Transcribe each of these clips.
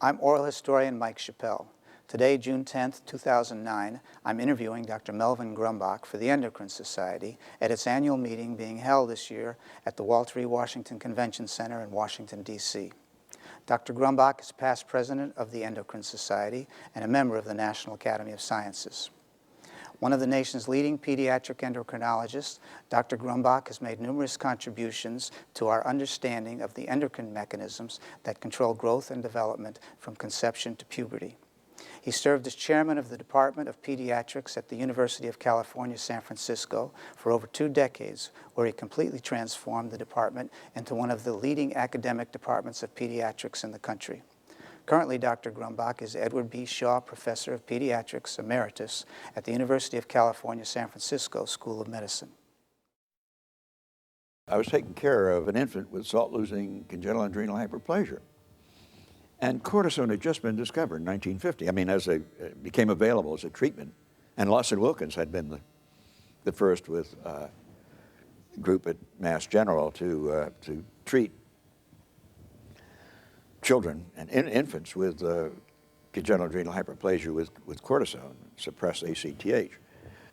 I'm oral historian Mike Chappell. Today, June 10th, 2009, I'm interviewing Dr. Melvin Grumbach for the Endocrine Society at its annual meeting being held this year at the Walter E. Washington Convention Center in Washington, D.C. Dr. Grumbach is past president of the Endocrine Society and a member of the National Academy of Sciences. One of the nation's leading pediatric endocrinologists, Dr. Grumbach has made numerous contributions to our understanding of the endocrine mechanisms that control growth and development from conception to puberty. He served as chairman of the Department of Pediatrics at the University of California, San Francisco for over 2 decades, where he completely transformed the department into one of the leading academic departments of pediatrics in the country. Currently, Dr. Grumbach is Edward B. Shaw Professor of Pediatrics Emeritus at the University of California, San Francisco School of Medicine. I was taking care of an infant with salt-losing congenital adrenal hyperplasia. And cortisone had just been discovered in 1950. I mean, as it became available as a treatment. And Lawson Wilkins had been the first with a group at Mass General to treat children and infants with congenital adrenal hyperplasia with cortisone, suppress ACTH.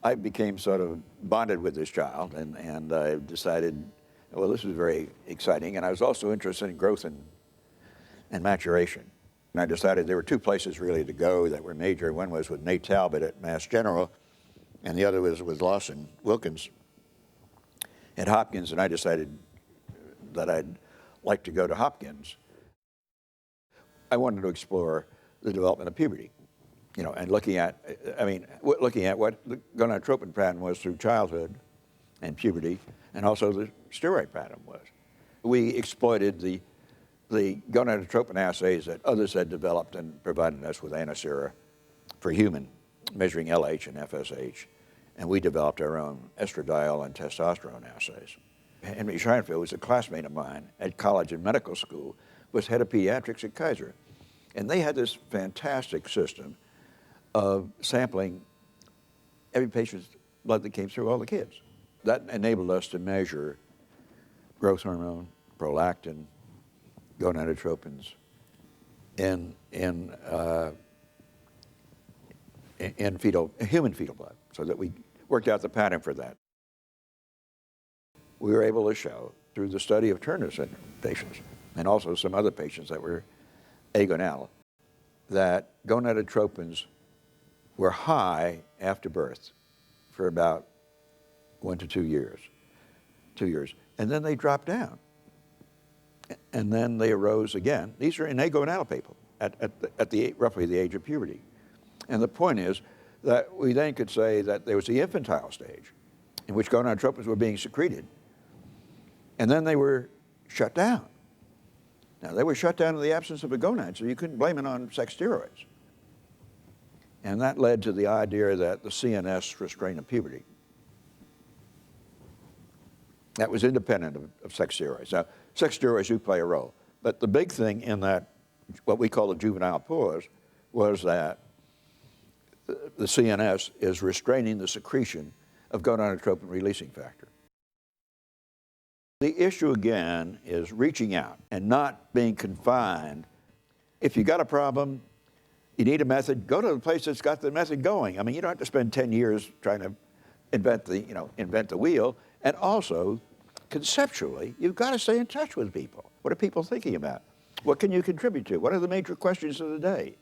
I became sort of bonded with this child, and I decided, well, this was very exciting. And I was also interested in growth and maturation. And I decided there were 2 places really to go that were major. One was with Nate Talbot at Mass General, and the other was with Lawson Wilkins at Hopkins, and I decided that I'd like to go to Hopkins. I wanted to explore the development of puberty, you know, and looking at what the gonadotropin pattern was through childhood and puberty, and also the steroid pattern was. We exploited the gonadotropin assays that others had developed and provided us with Anacera for human, measuring LH and FSH, and we developed our own estradiol and testosterone assays. Henry Scheinfeld was a classmate of mine at college and medical school, was head of pediatrics at Kaiser. And they had this fantastic system of sampling every patient's blood that came through all the kids. That enabled us to measure growth hormone, prolactin, gonadotropins in human fetal blood, so that we worked out the pattern for that. We were able to show through the study of Turner syndrome patients, and also some other patients that were agonal, that gonadotropins were high after birth for about 1 to 2 years. 2 years. And then they dropped down. And then they arose again. These are in agonal people at roughly the age of puberty. And the point is that we then could say that there was the infantile stage in which gonadotropins were being secreted, and then they were shut down. Now, they were shut down in the absence of a gonad, so you couldn't blame it on sex steroids. And that led to the idea that the CNS restraint of puberty. That was independent of sex steroids. Now, sex steroids do play a role, but the big thing in that, what we call the juvenile pause, was that the CNS is restraining the secretion of gonadotropin releasing factor. The issue, again, is reaching out and not being confined. If you got a problem, you need a method, go to the place that's got the method going. I mean, you don't have to spend 10 years trying to invent the wheel. And also, conceptually, you've got to stay in touch with people. What are people thinking about? What can you contribute to? What are the major questions of the day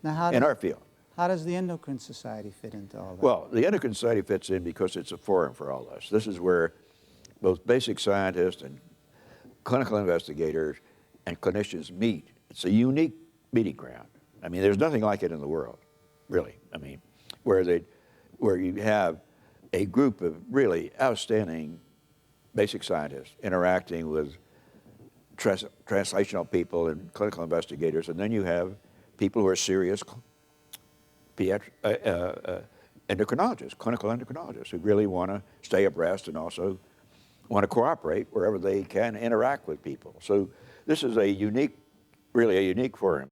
in our field? How does the Endocrine Society fit into all that? Well, the Endocrine Society fits in because it's a forum for all this. This is where both basic scientists and clinical investigators and clinicians meet. It's a unique meeting ground. I mean, there's nothing like it in the world, really. I mean, where you have a group of really outstanding basic scientists interacting with translational people and clinical investigators, and then you have people who are serious endocrinologists, clinical endocrinologists, who really want to stay abreast and also want to cooperate wherever they can interact with people. So this is a unique, really a unique forum.